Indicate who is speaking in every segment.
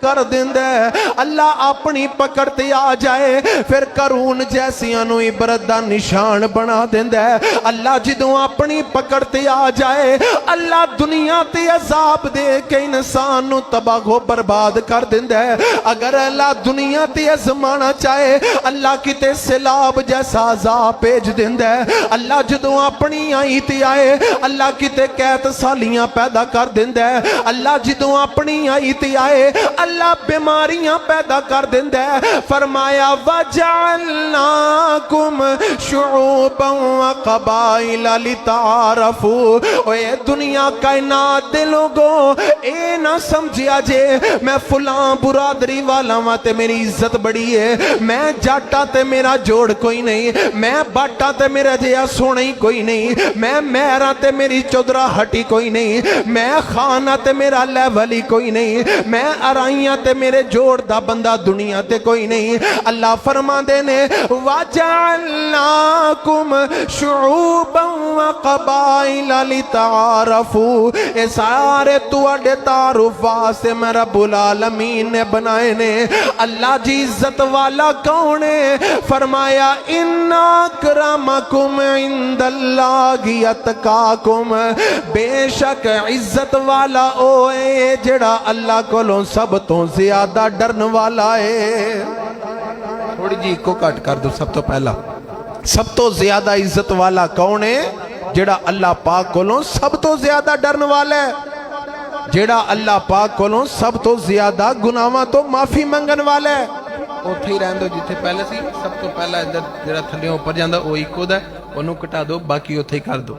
Speaker 1: کر دیندا ہے اللہ اپنی پکڑ تے آ جائے پھر قارون جیسیاں نو عبرت دا نشان بنا دیندا ہے اللہ جدوں اپنی پکڑ تے آ جائے اللہ دنیا تے عذاب دے کے انسان نو تباہ و برباد کر دیندا ہے اگر اللہ دنیا تے ازمانا چاہے اللہ کتے سیلاب جیسا عذاب بھیج دیندا ہے اللہ جدوں اپنی آئی تے آئے اللہ کتے قحط سالیاں پیدا کر دیندا ہے اللہ جدوں اپنی آئی تے آئے اللہ بیماریاں پیدا کر دیندا ہے فرمایا وَجَعَلْنَاكُمْ شُعُوبًا وَقَبَائِلَ لِتَعَارَفُوا اے دنیا کائنات دے لوگوں اے نہ سمجھیا جے میں فلاں برادری والا ہاں تے میری عزت بڑی ہے میں جاٹا تے میرا جوڑ کوئی نہیں میں باٹا تے میرا جیا سونے کوئی نہیں میں میرا تے میری چودرہ ہٹی کوئی نہیں میں خانہ تے میرا لیولی کوئی نہیں میں ارائیاں تے میرے جوڑ دا بندہ دنیا تے کوئی نہیں اللہ فرما دینے وَجَعَلْنَاكُمْ شُعُوبًا وَقَبَائِلَ لِتَعَارَفُوا اے سارے تواڈے تعارف واسطے میں رب العالمین نے بنائے نے اللہ جی عزت والا کون ہے فرمایا اِنَّ اکرمکم عند اللہ اتقاکم بے شک عزت والا اوے جڑا اللہ کولوں سب تو زیادہ ڈرن والا ہے تھوڑی جی کو کٹ کر دو سب تو پہلا سب تو زیادہ عزت والا کون ہے جڑا اللہ پاک کولوں سب تو زیادہ ڈرن والا ہے جڑا اللہ پاک کولوں سب تو زیادہ گناہاں تو معافی منگن والا ہے اوتھے ہی رہن دو جتھے پہلے سی سب تو پہلا ادھر جڑا تھلے اوپر جاندا او اکو دا اونوں کٹا دو باقی اوتھے ہی کر دو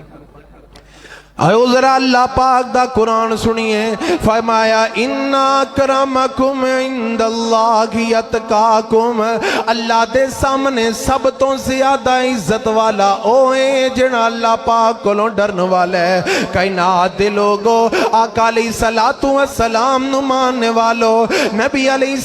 Speaker 1: آئو ذرا اللہ پاک دا قرآن سنیے فرمایا اِنَّ اکرمکم عند اللہ اتقاکم اللہ دے سامنے سب تو زیادہ عزت والا اوے جڑا اللہ پاک کولوں ڈرن والا ہے کائنات دے لوگو آقا علیہ السلام نو ماننے والو نبی علیہ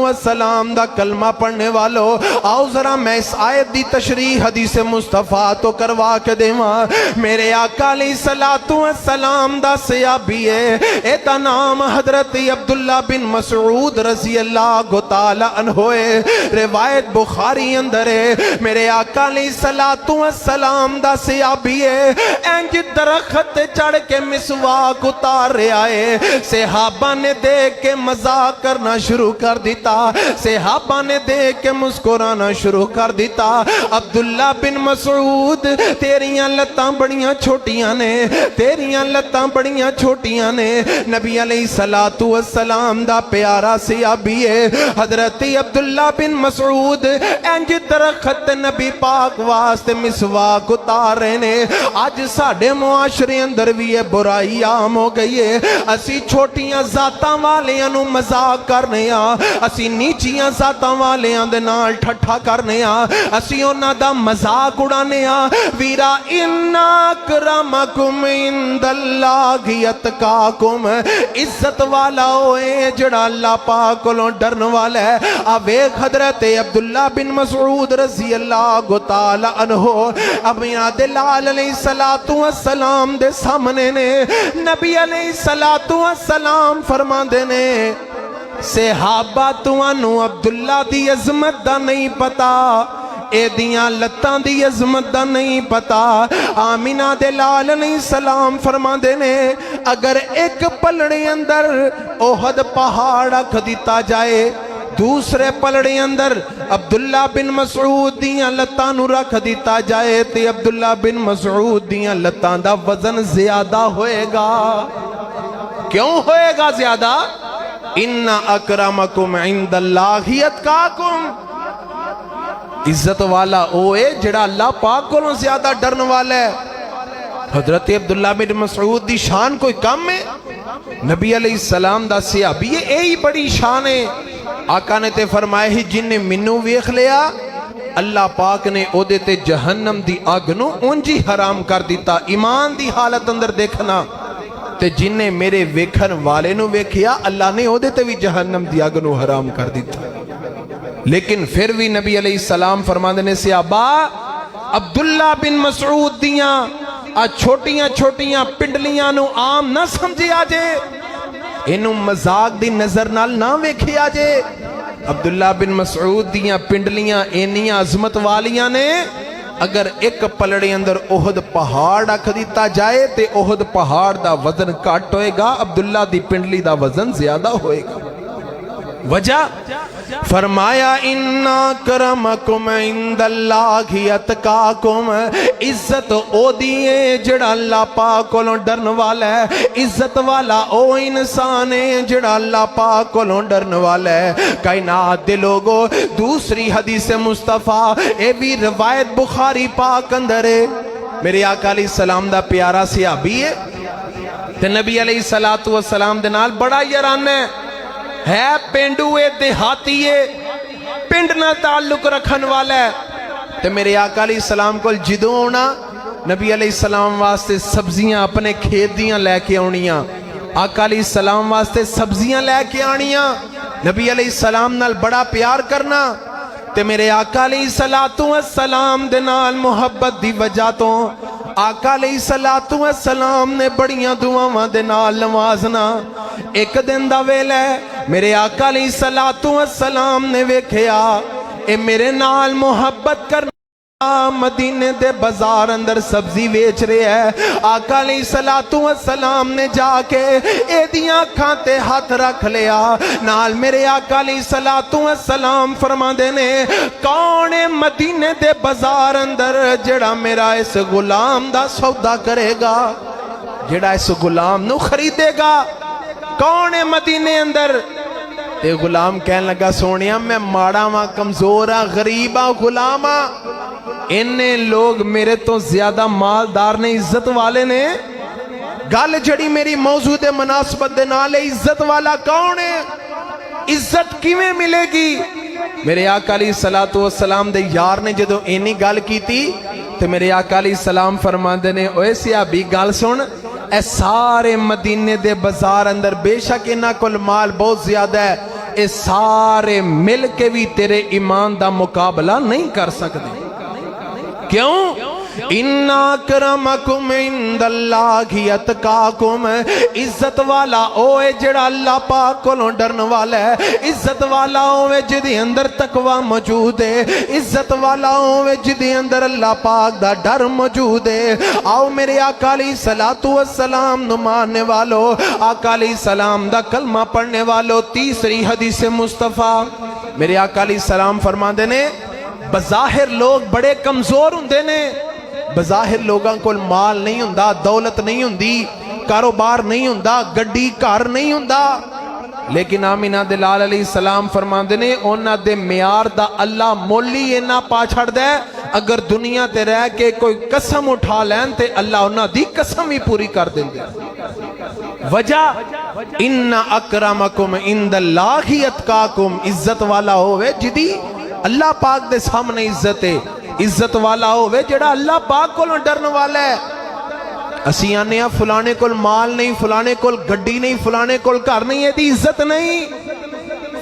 Speaker 1: السلام دا کلمہ پڑھنے والو آؤ ذرا میں اس آیت دی تشریح حدیث مصطفیٰ تو کروا کے دیواں میرے آقا علیہ السلام دا صحابی ہے اے دا نام حضرت عبداللہ بن مسعود رضی اللہ تعالی عنہ ہے روایت بخاری اندر ہے میرے آقا علیہ السلام دا صحابی ہے انج درخت چڑھ کے مسواک اتار رہا ہے صحابہ نے دیکھ کے مزاق کرنا شروع کر دیتا صحابہ نے دیکھ کے مسکرانا شروع کر دیتا عبداللہ بن مسعود تیریاں لتاں بڑیاں چھوٹیاں نے تیریاں لتاں بڑیاں چھوٹیاں نے نبی علیہ السلام دا پیارا صحابی ہے حضرت عبداللہ بن مسعود انج درخت نبی پاک واسطے مسواک اتار رہے نے آج ساڑھے معاشرے اندر بھی یہ برائی عام ہو گئی ہے اسی چھوٹیاں ذاتاں والیاں نو مزاق کرنے اسی نیچیاں ذاتاں والیاں دے نال ٹھٹھا کرنے اسی انہاں دا مزاق اڑانے ویرا اِنَّ اکرمکم عند اللہ اتقاکم عزت والا ہوئے جڑا اللہ پاک کولوں ڈرن والا ہے آویک حضرت عبداللہ بن مسعود رضی اللہ تعالی عنہ ابینا دلال علیہ السلام دے سامنے نے نبی علیہ السلام فرما دینے صحابہ توانو عبداللہ دی عظمت دا نہیں پتا اے دیاں لتاں دی عظمت دا نہیں پتا آمینہ دلال علیہ السلام فرما دینے اگر ایک پلڑے اندر احد پہاڑ رکھ دیتا جائے دوسرے پلڑے اندر عبداللہ بن مسعود دیاں لتاں نو رکھ دیتا جائے تے عبداللہ بن مسعود دیاں لتاں دا وزن زیادہ ہوئے گا کیوں ہوئے گا زیادہ اِنَّ اکرمکم عند اللہ اتقاکم عزت والا اوے جڑا اللہ پاک کولوں زیادہ ڈرن والا ہے حضرت عبداللہ بن مسعود دی شان کوئی کم ہے نبی علیہ السلام دا صحابی ہے اے ہی بڑی شان ہے آقا نے تے فرمائے ہی جن نے منو ویکھ لیا اللہ پاک نے او دیتے جہنم دی آگ نو اونجی حرام کر دیتا ایمان دی حالت اندر دیکھنا تے جن نے میرے ویکھن والے نو ویکھیا اللہ نے او دیتے بھی جہنم دی آگ نو حرام کر دیتا لیکن پھر بھی نبی علیہ السلام فرما دینے سے ابا عبداللہ بن مسعود دیاں چھوٹیاں چھوٹیاں پنڈلیاں نو عام نہ سمجھے آجے اینو مزاق دی نظر نال نہ ویکھیا جے عبداللہ بن مسعود دیاں پنڈلیاں اینیاں عظمت والیاں نے اگر ایک پلڑے اندر احد پہاڑ رکھ دیتا جائے تے احد پہاڑ دا وزن کٹ ہوئے گا عبداللہ دی پنڈلی دا وزن زیادہ ہوئے گا وجہ فرمایا اِنَّ اَكْرَمَكُمْ عِنْدَ اللَّهِ اَتْقَاكُمْ عزت او دیئے جڑا اللہ پاک کولوں ڈرن والا ہے عزت والا او انسان ہے جڑا اللہ پاک کولوں ڈرن والا ہے کائنات دے لوگو دوسری حدیث مصطفیٰ اے بھی روایت بخاری پاک اندر ہے میرے آقا علیہ السلام دا پیارا صحابی ہے تے نبی علیہ السلام دے نال بڑا یاران ہے پینڈوے دیہاتیے پنڈ نہ تعلق رکھن والا ہے تے میرے آقا علیہ السلام کو جدوں ہونا نبی علیہ السلام واسطے سبزیاں اپنے کھیت دیاں لے کے آنیاں آقا علیہ السلام واسطے سبزیاں لے کے آنیاں نبی علیہ السلام نال بڑا پیار کرنا تے میرے آقا علیہ السلام دے نال محبت دی وجہ تو آقا علیہ السلام نے بڑیاں دعاواں دے نال نوازنا ایک دن دا ویلا ہے میرے آقا علیہ السلام نے ویکھیا اے میرے نال محبت کرنا مدینے دے بازار اندر سبزی ویچ رہے ہے آقا علیہ السلام نے جا کے اے دیاں کھانتے ہاتھ رکھ لیا نال میرے آقا علیہ السلام فرما دینے کون مدینے دے بازار اندر جڑا میرا اس غلام دا سودا کرے گا جڑا اس غلام نو خریدے گا کون مدینے اندر تے غلام کہنے لگا سونیا میں ماڑا ماں کمزورا غریبا غلاما انہیں لوگ میرے تو زیادہ مالدار نے عزت والے نے گل جڑی میری موضوع دے مناسبت دے نالے عزت والا کون ہے عزت کیویں ملے گی میرے آقا علیہ السلام دے یار نے جدو اینی گل کی تھی تو میرے آقا علیہ السلام فرماندے نے اوے صحابی گل سن اے سارے مدینے دے بازار اندر بے شک انہاں کول مال بہت زیادہ ہے اے سارے مل کے بھی تیرے ایمان دا مقابلہ نہیں کر سکتے کیوں اِنَّ اَكْرَمَكُمْ عِنْدَ اللَّهِ اَتْقَاكُمْ عزت والا اوے جڑا اللہ پاک کولوں ڈرن والا ہے عزت والا اوے جدی اندر تقوی موجود ہے عزت والا اوے جدی اندر اللہ پاک دا ڈر موجود ہے آؤ میرے آقا علیہ السلام نو ماننے والو آقا علیہ السلام دا کلمہ پڑھنے والو تیسری حدیث مصطفیٰ میرے آقا علیہ السلام فرما دینے بظاہر لوگ بڑے کمزور ہوندے نے بظاہر لوگاں کو مال نہیں ہوندا دولت نہیں ہوندی کاروبار نہیں ہوندا گڈی کار نہیں ہوندا لیکن آمینہ دلال علیہ السلام فرماندے نے اونا دے میار دا اللہ مولی اینا پا چھڑ دے اگر دنیا تے رہ کے کوئی قسم اٹھا لین تے اللہ اونا دی قسم ہی پوری کر دیں دے وجہ اِنَّ اَكْرَمَكُمْ عِنْدَ اللَّهِ اَتْقَاكُمْ عزت والا ہوئے جدی اللہ پاک دے سامنے عزت ہے عزت والا ہوئے جڑا اللہ پاک کو ڈرن والا ہے اسی آنے ہیں فلانے کول مال نہیں فلانے کول گڈی نہیں فلانے کول گھر نہیں ہے دی عزت نہیں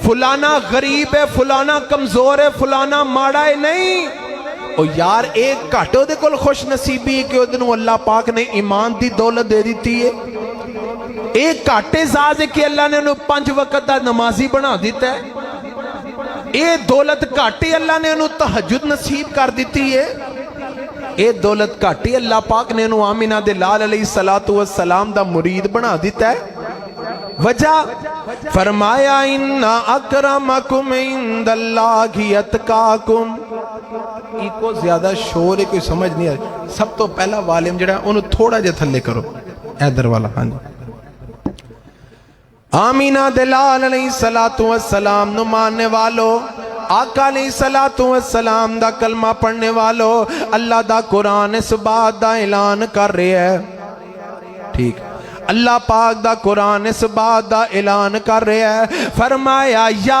Speaker 1: فلانا غریب ہے فلانا کمزور ہے فلانا ماڑا ہے نہیں او یار ایک کاٹو دے کول خوش نصیبی ہے کہ ادنو اللہ پاک نے ایمان دی دولت دے دیتی ہے ایک کاٹے زاز ہے کہ اللہ نے انہوں 5 وقت دا نمازی بنا دیتا ہے اے دولت کاٹی اللہ نے انہوں تہجد نصیب کر دیتی ہے اے دولت کاٹی اللہ پاک نے انہوں آمینہ دلال علیہ السلام دا مرید بنا دیتا ہے وجہ فرمایا اِنَّ اَكْرَمَكُمْ عِنْدَ اللَّهِ اَتْقَاكُمْ ایک زیادہ شور ہے کوئی سمجھ نہیں آئی سب تو پہلا والم جڑا انہوں تھوڑا جے تھلے کرو ایدر والا ہاں جی آمینہ دلال علیہ السلام نو ماننے والو آقا علیہ السلام دا کلمہ پڑھنے والو اللہ دا قرآن اس بات دا اعلان کر رہے ہے ٹھیک اللہ پاک دا قرآن اس بات دا اعلان کر رہے ہے فرمایا یا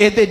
Speaker 1: ਇਹਦੇ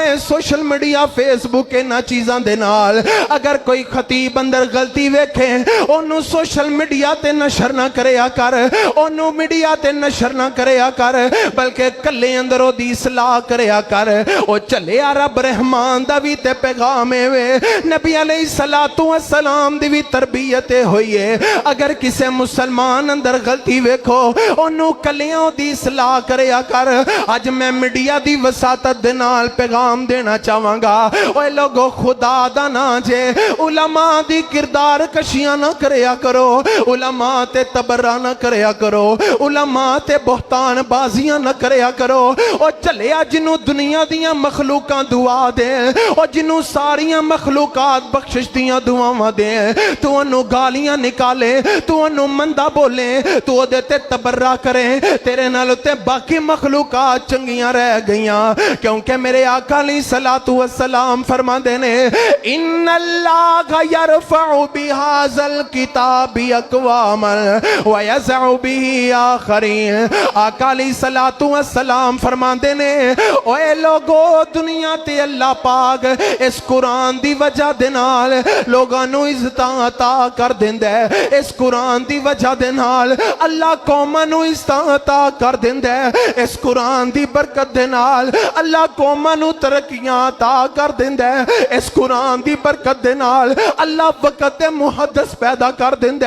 Speaker 1: ہے سوشل میڈیا فیس بک انہاں چیزاں دے نال اگر کوئی خطیب اندر غلطی ویکھے انہوں سوشل میڈیا تے نشر نہ کریا کر انہوں میڈیا تے نشر نہ کریا کر بلکہ کلے اندر او دی اصلاح کریا کر او چلے رب رحمان دا بھی تے پیغام وے نبی علیہ السلام دی بھی تربیت ہوئی ہے اگر کسے مسلمان اندر غلطی ویکھو انہوں کلیوں دی اصلاح کریا کر آج میں میڈیا دی وساطت دے نال پیغام دینا چاہواں گا اوے لوگو خدا دا نا جے علماء دی کردار کشیاں نہ کریا کرو علماء تے تبرہ نہ کریا کرو علماء تے بہتان بازیاں نہ کریا کرو او چلیا جنوں دنیا دیاں مخلوقاں دعا دے او جنوں ساریاں مخلوقات بخشش دیاں دعاواں دے تو انہوں گالیاں نکالے تو انہوں مندہ بولے تو دیتے تبرہ کرے تیرے نالو تے باقی مخلوقات چنگیاں رہ گئیاں کیونکہ میرے آقا علیہ السلام فرما دینے ان اللہ یرفع بہذا الکتاب اقواما ویزع به آخرین آقا علیہ السلام فرما دینے اوے لوگو دنیا تے اللہ پاک اس قرآن دی وجہ دنال لوگانو عزتاں عطا کر دیندے اس قرآن دی وجہ دنال اللہ قومانو عزتاں عطا کر دیندے اس قرآن دی برکت دنال اللہ قومانو ترقیاں عطا کر دیندے اس قرآن دی برکت دنال اللہ وقت محدث پیدا کر دیندے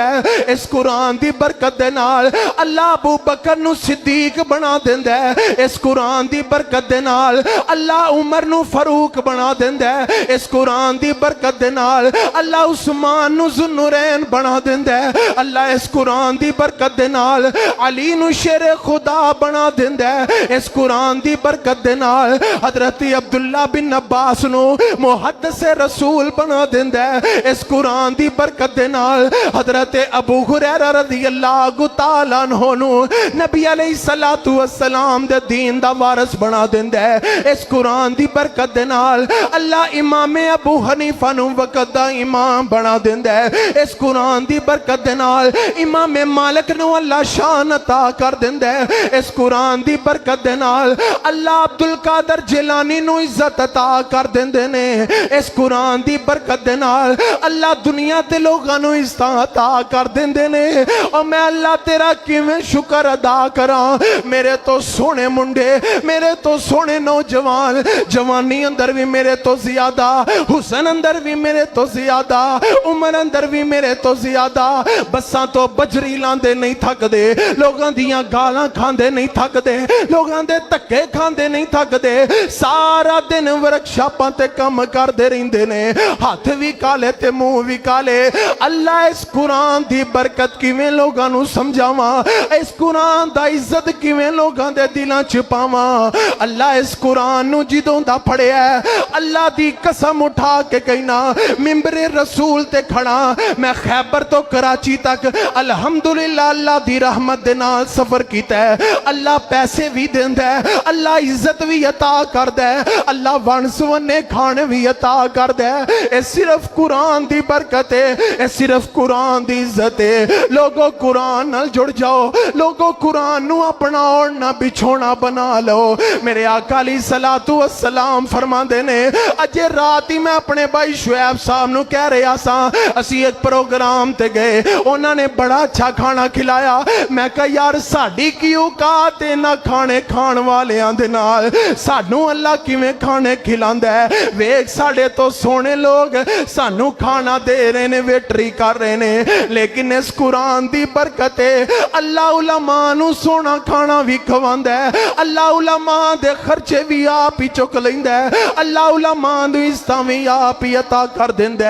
Speaker 1: اس قرآن دی برکت دنال اللہ ابو بکر نو صدیق بنا دیندے اس قرآن دی برکت دنال اللہ عمر نو فاروق بنا دیندے اس قرآن دی برکت دنال اللہ عثمان نو ذوالنورین بنا دیندے اللہ اس قرآن دی برکت دنال علی نو شیر خدا بنا دیندے اس قرآن دی برکت دنال حضرت عبداللہ بن عباس نو محدث رسول بنا دیندے اس قرآن دی برکت دنال حضرت ابو ہریرہ رضی اللہ تعالیٰ عنہ نو نبی علیہ السلام دے دین دا وارث بنا دیندے اس قرآن دی برکت دنال اللہ امام ابو حنیفہ نو وقت دا امام بنا دیندے اس قرآن دی برکت دنال امام مالک نو اللہ شان عطا کر دیندے اس قرآن دی برکت دنال اللہ عبدالقادر جیلانی نو عزت عطا کر دیندے نے اس قرآن دی برکت دنال اللہ دنیا تے لوگاں نو عزت عطا کر دیندے نے اور میں اللہ تیرا کیویں شکر ادا کراں میرے تو سونے منڈے میرے تو سونے نوجوان جوانی اندر بھی میرے تو زیادہ حسن اندر بھی میرے تو زیادہ عمر اندر بھی میرے تو زیادہ بساں تو بجری لاندے نہیں تھک دے لوگاں دیاں گالاں کھاندے نہیں تھک دے لوگاں دے تکے کھاندے نہیں تھک دے سارا دن ورکشاپاں تے کم کر دے رہندے نے ہاتھ بھی کالے تے منہ بھی کالے اللہ اس قرآن دی برکت کیویں لوگاں نو سمجھاواں اس قرآن دا عزت کیویں لوگاں دے دلاں چھپاواں اللہ اس قرآن نو جدوں دا پڑھیا ہے اللہ دی قسم اٹھا کے کہنا ممبر رسول تے کھڑا میں خیبر تو کراچی تک الحمدللہ اللہ دی رحمت دے نال سفر کیتا ہے اللہ پیسے بھی دیندا ہے اللہ عزت بھی عطا کردا ہے اللہ ون سونے کھانے بھی عطا کردا ہے اے صرف قرآن دی برکت ہے اے صرف قرآن دی عزت ہے لوگو قرآن نال جڑ جاؤ لوگو قرآن نو اپنا اوڑھنا بچھونا بنا لو میرے آقا علیہ السلام فرما دینے اجے رات ہی میں اپنے بھائی شعیب صاحب نو کہہ رہا سا اسی ایک پروگرام تے گئے انہوں نے بڑا اچھا کھانا کھلایا میں کہا یار ساڑی کی اوقات نہ کھانے کھان والے آندے نال سانو اللہ کیویں کھانے کھلاندے ویک ساڑے تو سونے لوگ سانو کھانا دے رہے نے ویٹری کر رہے نے لیکن اس قرآن دی برکت ہے اللہ علماء نو سونا کھانا بھی کھواندے اللہ علماء دے خرچے بھی آپ ہی چک لیندے اللہ علماء دے عزتاں بھی آپ ہی عطا کر دیندے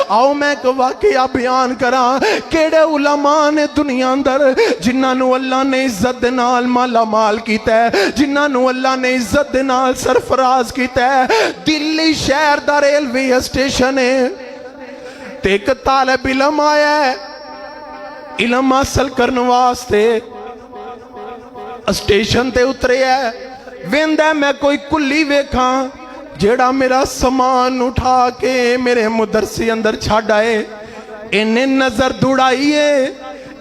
Speaker 1: آؤ میں ایک واقعہ بیان کراں کیڑے علماء نے دنیا اندر جنہاں نو اللہ نے عزت دے نال مالا مال کیتا ہے جنہاں نو اللہ نے عزت دے نال سرفراز کیتا ہے دلی شہر دا ریلوے اسٹیشن ہے تے ایک طالب علم آیا ہے علم حاصل کرنے واسطے اسٹیشن تے اترے ہے ویندہ میں کوئی کلی ویکھاں جیڑا میرا سامان اٹھا کے میرے مدرسے اندر چھاڑ آئے انہیں نظر دوڑائیے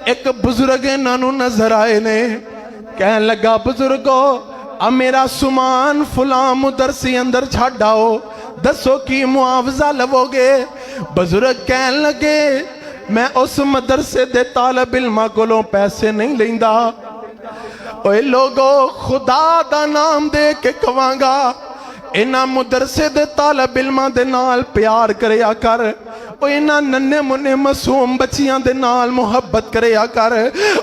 Speaker 1: ایک بزرگ انہوں نظر آئے نے کہنے لگا بزرگو اب میرا سامان فلاں مدرسے اندر چھڈ آؤ، دسو کی معاوضہ لو گے؟ بزرگ کہن لگے میں اس مدرسے دے طالب علماں کولوں پیسے نہیں لیندا۔ اوے لوگو خدا دا نام دے کے کہواں گا اینا مدرسے دے طالب علماں دے نال پیار کریا کر، او اینا ننے منے معصوم بچیاں دے نال محبت کریا کر،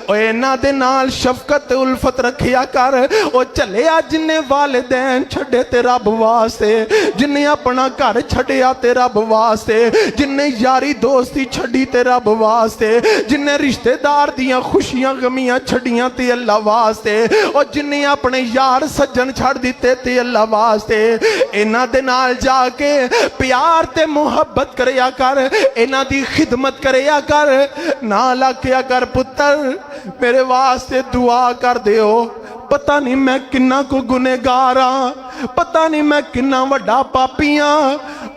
Speaker 1: او اینا دے نال شفقت الفت رکھیا کر۔ او چلیا جنہیں والدین چھڑے تے رب واسطے، جنہیں اپنا گھر چھڑیا تے رب واسطے، جنہیں یاری دوستی چھڑی تے رب واسطے، جنہیں رشتہ دار دیاں خوشیاں غمیاں چھڑیاں تے اللہ واسطے، او جنہیں اپنے یار سجن چھڑ دیتے تے اللہ واسطے، اینا دے نال جا کے پیار تے محبت کریا کر، اینا دی خدمت کریا کر، نالا کیا کر پتر میرے واسطے دعا کر دیو۔ پتہ نہیں میں کنہ کو گنہگاراں، پتہ نہیں میں کنہ وڈا پاپیاں،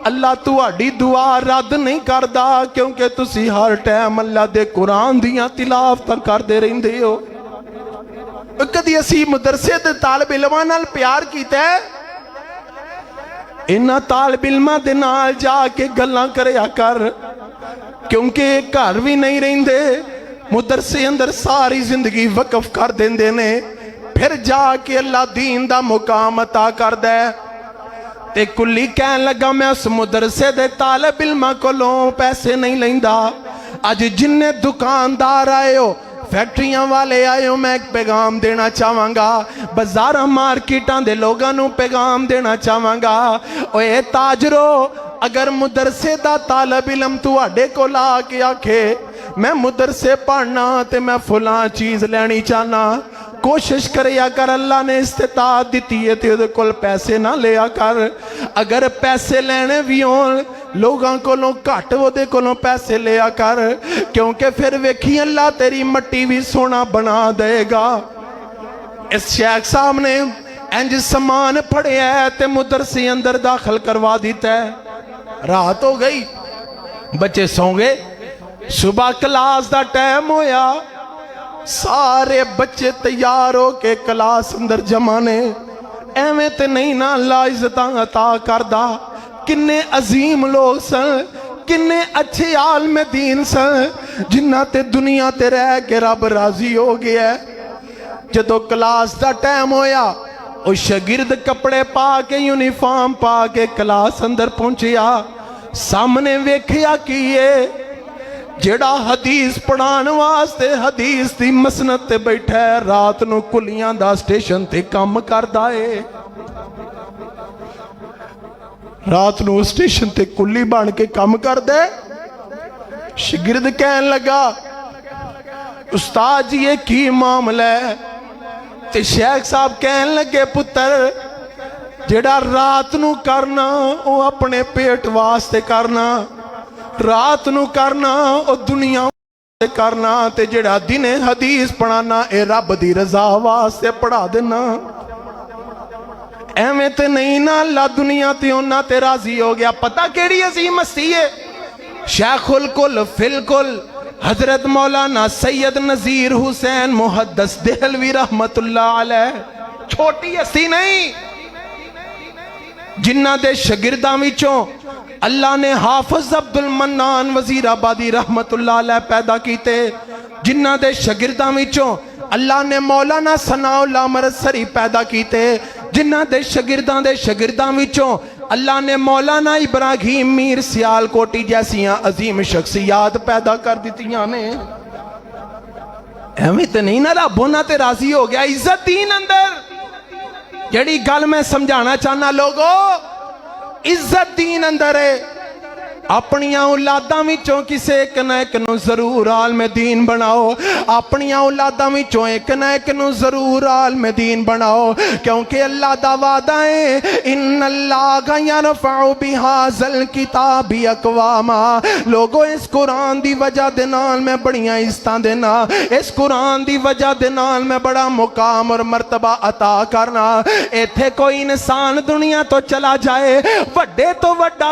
Speaker 1: اللہ تہاڈی دعا رد نہیں کردا کیونکہ تسی ہر ٹائم اللہ دے قرآن دیاں تلاوتاں کردے رہندے ہو۔ کدی اسی مدرسے دے طالب علماں نال پیار کیتا ہے؟ انہاں طالب علماں دے نال جا کے گلاں کریا کر، کیونکہ گھر بھی نہیں رہندے، مدرسے اندر ساری زندگی وقف کر دیندے نے، پھر جا کے اللہ دین دا مقام عطا کر دے۔ تے کلی کہن لگا میں اس مدرسے دے طالب علماں کولوں پیسے نہیں لیندا۔ اج جننے دکاندار آئے ہو، فیکٹریاں والے آئے ہو، میں ایک پیغام دینا چاہواں گا، بازاراں مارکیٹاں دے لوگاں نوں پیغام دینا چاہواں گا، اوے تاجرو اگر مدرسے دا طالب علم تواڈے کول آ کے آکھے میں مدرسے پڑھنا تے میں فلاں چیز لینی چاہنا، کوشش کریا کر اللہ نے استطاعت دیتی ہے تے دے کول پیسے نہ لیا کر۔ اگر پیسے لینے بھی ہون لوگاں کولوں گھٹ وہ دے کولوں پیسے لیا کر، کیونکہ پھر ویکھی اللہ تیری مٹی بھی سونا بنا دے گا۔ اس شیخ صاحب نے انج سامان پڑے ہے تے مدرسے اندر داخل کروا دیتا ہے۔ رات ہو گئی، بچے سو گئے، صبح کلاس دا ٹائم ہویا، سارے بچے تیار ہو کے کلاس اندر جمع نے۔ ایویں تے نہیں نا اللہ عزتاں عطا کردا، کنے عظیم لوگ سن، کنے اچھے عالم دین سن، جنہ تے دنیا تے رہ کے رب راضی ہو گیا ہے۔ جدو کلاس دا ٹائم ہویا، او شاگرد کپڑے پا کے یونیفارم پا کے کلاس اندر پہنچیا، سامنے ویکھیا کیے جیڑا حدیث پڑھان واسطے حدیث دی مسند تے بیٹھا ہے، رات نو کلیاں دا سٹیشن تے کم کردا ہے، رات نو سٹیشن تے کلی بن کے کم کر دے۔ شاگرد کہن لگا استاد جی یہ کی معاملہ ہے؟ تے شیخ صاحب کہن لگے پتر جیڑا رات نو کرنا او اپنے پیٹ واسطے کرنا، رات نو کرنا او دنیا واسطے کرنا، تے جیڑا دن حدیث پڑھانا اے رب دی رضا واسطے پڑھا دینا۔ ایویں تے نہیں نا اللہ دنیا تے اونا تے راضی ہو گیا۔ پتہ کیڑی عظیم ہستی ہے؟ شیخ الکل فی الکل حضرت مولانا سید نذیر حسین محدث دہلوی رحمت اللہ علیہ، چھوٹی ہستی نہیں، جنہ دے شاگرداں وچوں اللہ نے حافظ عبد المنان وزیر آبادی رحمت اللہ علیہ پیدا کیتے، جنہ دے شاگرداں وچوں اللہ نے مولانا ثناء اللہ مرسری پیدا کیتے، جنہ دے شاگرداں وچوں اللہ نے مولانا ابراہیم میر سیال کوٹی جیسیاں عظیم شخصیات پیدا کر دیتیاں نے۔ ایویں تے نہیں نا رب ہونا تے راضی ہو گیا۔ عزت دین اندر جڑی گل میں سمجھانا چاہنا لوگو، عزت دین اندر ہے، اپنیاں اولاداں وچوں کسے ایک نہ ایک نو ضرور عالم دین بناؤ، اپنیاں اولاداں وچوں ایک نہ ایک نو ضرور عالم دین بناؤ، کیونکہ اللہ دا وعدہ ہے ان اللہ یرفع بہذا الکتاب اقواما۔ لوگو اس قرآن دی وجہ دے نال میں بڑیاں عزتاں دینا، اس قرآن دی وجہ دے نال میں بڑا مقام اور مرتبہ عطا کرنا۔ ایتھے کوئی انسان دنیا تو چلا جائے، وڈے تو وڈا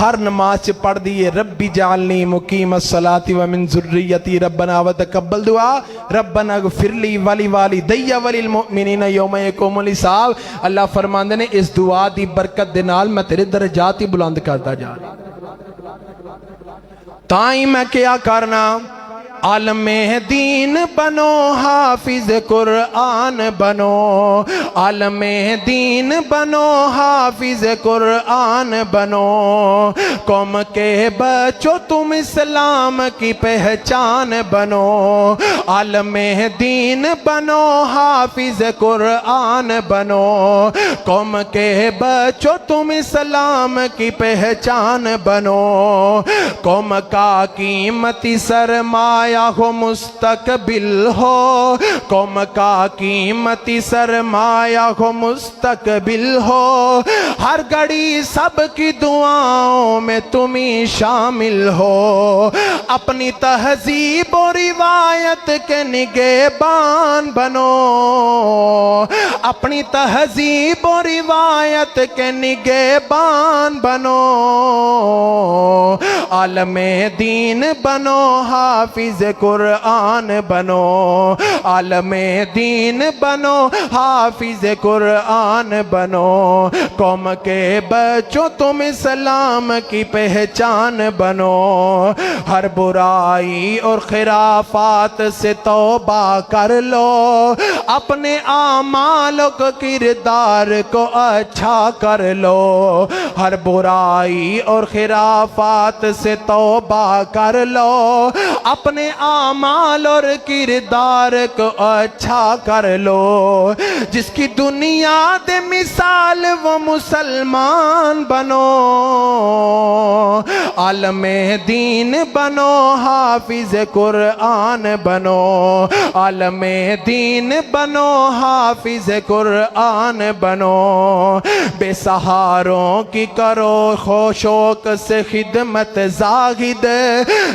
Speaker 1: ہر نماز سے پڑھ دیئے ربی جعلنی مقیم الصلاۃ ومن ذریتی ربنا وتقبل دعا ربنا اغفر لی ولی والدی وللمؤمنین یوم یقوم الحساب. اللہ فرماندے نے اس دعا دی برکت دے نال میں تیرے درجات ہی بلند کرتا جا رہا. تائیں میں کیا کرنا عالم دین بنو حافظ قرآن بنو عالم دین بنو حافظ قرآن بنو قوم کے بچوں تم اسلام کی پہچان بنو عالم دین بنو حافظ قرآن بنو قوم کے بچوں تم اسلام کی پہچان بنو قوم کا قیمتی سرمایہ ہو مستقبل ہو قوم کا قیمتی سرمایہ ہو مستقبل ہو ہر گھڑی سب کی دعاؤں میں تم ہی شامل ہو اپنی تہذیب و روایت کے نگہبان بنو اپنی تہذیب و روایت کے نگہبان بنو عالم دین بنو حافظ قرآن بنو عالم دین بنو حافظ قرآن بنو قوم کے بچوں تم اسلام کی پہچان بنو ہر برائی اور خرافات سے توبہ کر لو اپنے اعمال کو کردار کو اچھا کر لو ہر برائی اور خرافات سے توبہ کر لو اپنے اعمال اور کردار کو اچھا کر لو جس کی دنیا دے مثال وہ مسلمان بنو عالم دین بنو حافظ قرآن بنو عالم دین بنو حافظ قرآن بنو بے سہاروں کی کرو خوشوق سے خدمت زاہد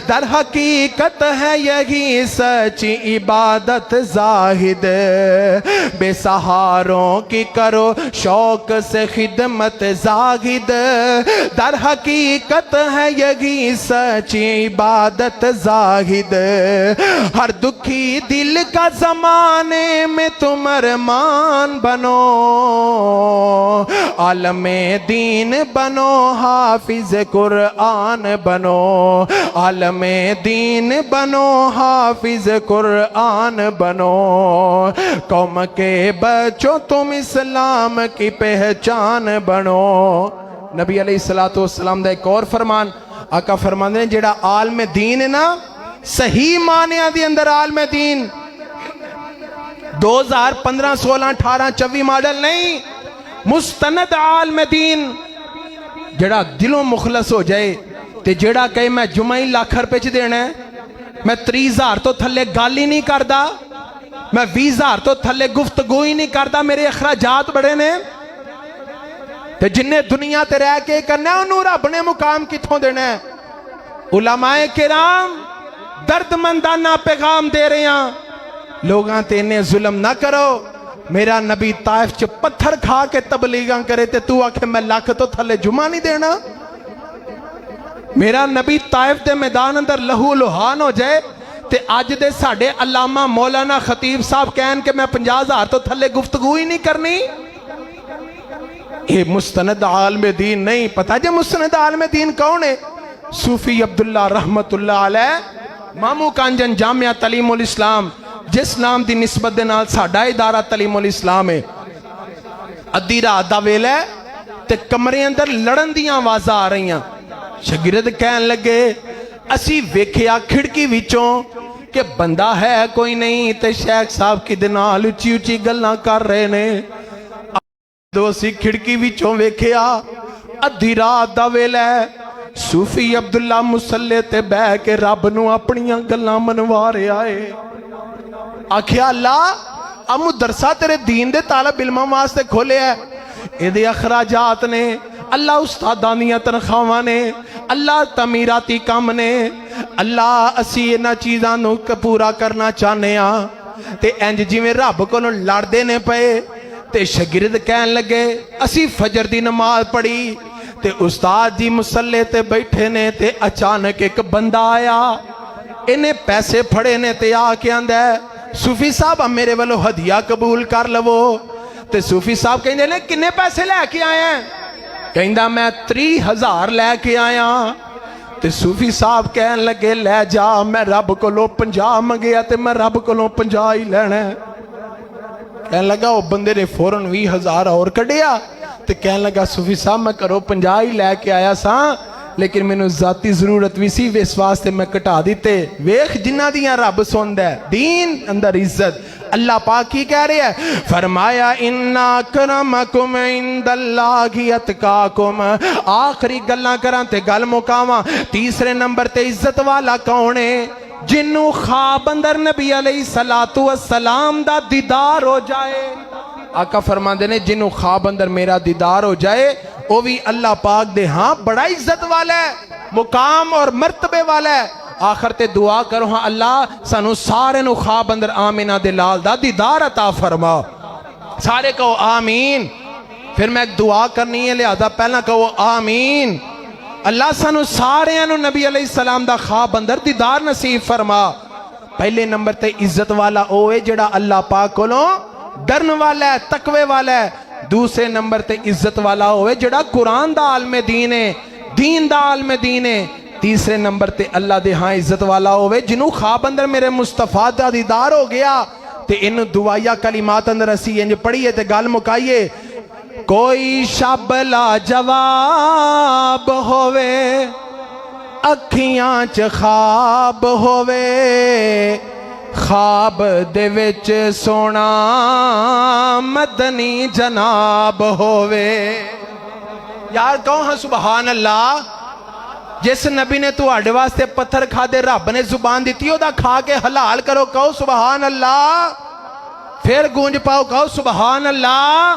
Speaker 1: در حقیقت ہے یہی سچی عبادت زاہد بے سہاروں کی کرو شوق سے خدمت زاہد در حقیقت ہے یہی سچی عبادت زاہد ہر دکھی دل کا زمانے میں تم ارمان بنو عالم دین بنو حافظ قرآن بنو عالم دین بنو حافظ قرآن بنو قوم کے بچوں تم اسلام کی پہچان بنو. نبی علیہ السلام دا ایک اور فرمان آقا فرماندے ہیں جڑا عالم دین ہے نا صحیح معنی دی اندر عالم دین 2015 16 18 24 ماڈل نہیں مستند عالم دین جڑا دلوں مخلص ہو جائے تے جڑا کہے میں جمعی لاکھ روپے چ دینا ہے میں 30,000 تو تھلے گال ہی نہیں کردا میں 20,000 تو تھلے گفتگو ہی نہیں کردا میرے اخراجات بڑے نے تے جنہیں دنیا تے رہ کے کرنا ہے انہوں رب نے مقام کتھوں دینا ہے. علماء کرام درد مندانہ پیغام دے رہے ہیں لوگاں تے انہیں ظلم نہ کرو میرا نبی طائف چ پتھر کھا کے تبلیغاں کرے تے تو آکھے میں لاکھ تو تھلے جمعہ نہیں دینا. میرا نبی طائف دے میدان اندر لہو لہان ہو جائے تے آج دے ساڑھے علامہ مولانا خطیب صاحب کہن کہ میں 50,000 تو تھلے گفتگو ہی نہیں کرنی. یہ مستند عالم دین نہیں. پتہ جے مستند عالم دین کون ہے؟ صوفی عبداللہ رحمت اللہ علیہ مامو کانجن جامعہ تعلیم الاسلام جس نام دی نسبت دے نال ساڑھا ادارہ تعلیم الاسلام ہے. ادھی رات دا ویلا ہے تے کمرے اندر لڑن دیاں آوازاں آ رہی ہیں. شاگرد کہن لگے اسی ویکھیا کھڑکی وچوں کہ بندہ ہے کوئی نہیں تے شیخ صاحب کی دنال اچھی اچھی گلاں کر رہے نے. دو سی کھڑکی وچوں ویکھیا ادھی رات دا ویلا ہے صوفی عبداللہ مسلے تے بہ کے رب نو اپنیاں گلاں منوا رہے آئے. آکھیا اللہ اب مدرسہ تیرے دین دے طالب علماں واسطے کھولے ہے ایدے اخراجات نے اللہ استادانیاں تنخواہاں نے اللہ تعمیراتی کام نے اللہ اسی انہاں چیزاں نو پورا کرنا چاہنے ہاں تے انج جویں رب کولوں لڑ دینے پئے تے شاگرد کہن لگے اسی فجر دی نماز پڑھی تے استاد جی مسلے تے بیٹھے نے تے اچانک ایک بندہ آیا انہیں پیسے پھڑے نے تے آ کے آندہ ہے صوفی صاحب اب میرے والو ہدیہ قبول کر لو تے صوفی صاحب کہیں نے کنے پیسے لے کے آئے ہیں کہیں میں 30,000 لے کے آیا تے صوفی صاحب کہن لگے لے جا میں رب کو لو 50 منگیا تے میں رب کو لو 50 ہی لینا ہے کہن لگا وہ بندے نے فوراں 20,000 اور کڑیا تے کہن لگا صوفی صاحب میں کرو 50 ہی لے کے آیا سا لیکن میں نے ذاتی ضرورت بھی سی اس واسطے میں کٹا دیتے ویخ جنہ دیاں رب سوند ہے دین اندر عزت اللہ پاک کی کہہ رہے ہیں فرمایا اِنَّا اَكْرَمَكُمْ عِنْدَ اللَّهِ اَتْقَاكُمْ آخری گلاں کراں تے گل مکاواں تیسرے نمبر تے عزت والا کون ہے جنوں خواب اندر نبی علیہ السلام دا دیدار ہو جائے آقا فرماندے نے جنوں خواب اندر میرا دیدار ہو جائے وہ بھی اللہ پاک دے ہاں بڑا عزت والا ہے مقام اور مرتبے والا ہے آخر تے دعا کرو ہاں اللہ سانو سارے نو خواب اندر آمینہ دے لال دا دیدار عطا فرما سارے کہو آمین پھر میں ایک دعا کرنی ہے لہذا پہلا کہو آمین اللہ سانو سارے نو نبی علیہ السلام دا خواب اندر دیدار نصیب فرما پہلے نمبر تے عزت والا اوے جڑا اللہ پاک کولوں ڈرن والا ہے تقوی والا ہے دوسرے نمبر تے عزت والا ہوئے جڑا قرآن دا عالم دین ہے دین دا عالم دین ہے تیسرے نمبر تے اللہ دے ہاں عزت والا ہوئے جنہوں خواب اندر میرے مصطفیٰ دا دیدار ہو گیا تے ان دعائیہ کلمات اندر اسی انج پڑھئے تے گال مکائیے کوئی شب لا جواب ہوئے اکھیاں چ خواب ہوئے خواب دے وچ سونا مدنی جناب ہووے یار کہو ہاں سبحان اللہ جس نبی نے تو آڑے واسطے پتھر کھا دے رب نے زبان دیتی ہو دا کھا کے حلال کرو کہو سبحان اللہ پھر گونج پاؤ کہو سبحان اللہ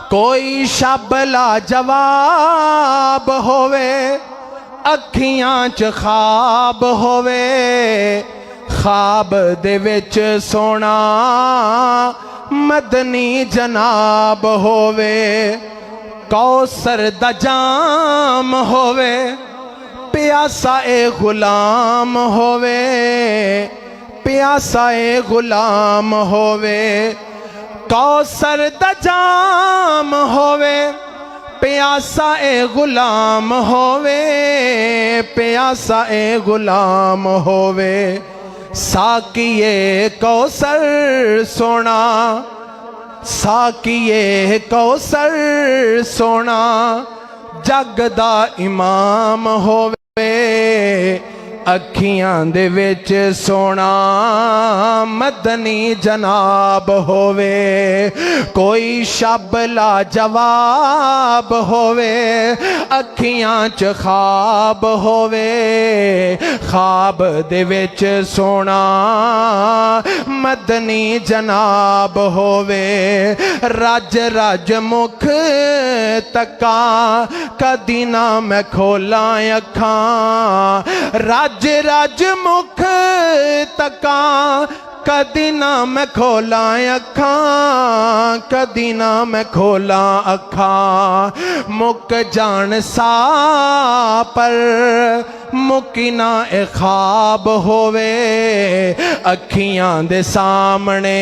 Speaker 1: کوئی شب لا جواب ہووے اکھیاں چ خواب ہووے خواب دے وچ سونا مدنی جناب ہووے کوثر دا جام ہووے پیاسا اے غلام ہووے پیاسا اے غلام ہووے کوثر دا جام ہووے پیاسا اے غلام ہووے پیاسا اے غلام ہووے ساکیے کوثر سونا ساکیے کوثر سونا جگ دا امام ہووے اکھیاں دے وچ سونا مدنی جناب ہووے کوئی شب لا جواب ہووے اکھیاں چ خواب ہووے خواب دے وچ سونا مدنی جناب ہووے رج رج مکھ تکاں کدی نہ میں کھولاں اکھاں رج رج مکھ تکاں کدی نہ میں کھولاں اکھاں کدی نہ میں کھولاں اکھاں مک جان سا پر مکی نہ اے خواب ہووے اکھیاں دے سامنے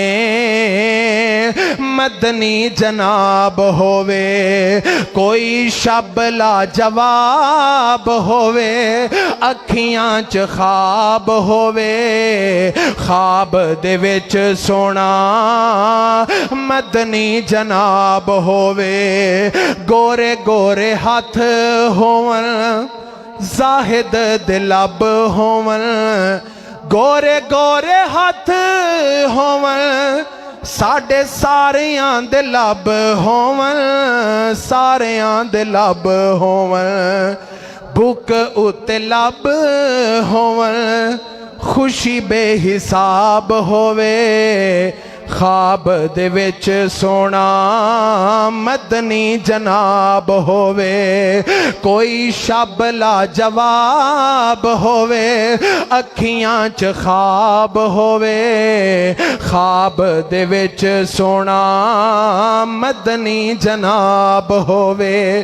Speaker 1: مدنی جناب ہووے کوئی شب لا جواب ہووے اکھیاں چ خواب ہووے خواب دے وچ سونا مدنی جناب ہووے گورے گورے ہاتھ ہون زاہد دے لب ہون گورے گورے ہاتھ ہون ساڑے ساریاں دے لب ہون ساریاں دے لب ہون بھوک اتے لب ہون خوشی بے حساب ہووے خواب دے وچ سونا مدنی جناب ہووے کوئی شب لا جواب ہووے اکھیاں چ خواب ہووے خواب دے وچ سونا مدنی جناب ہووے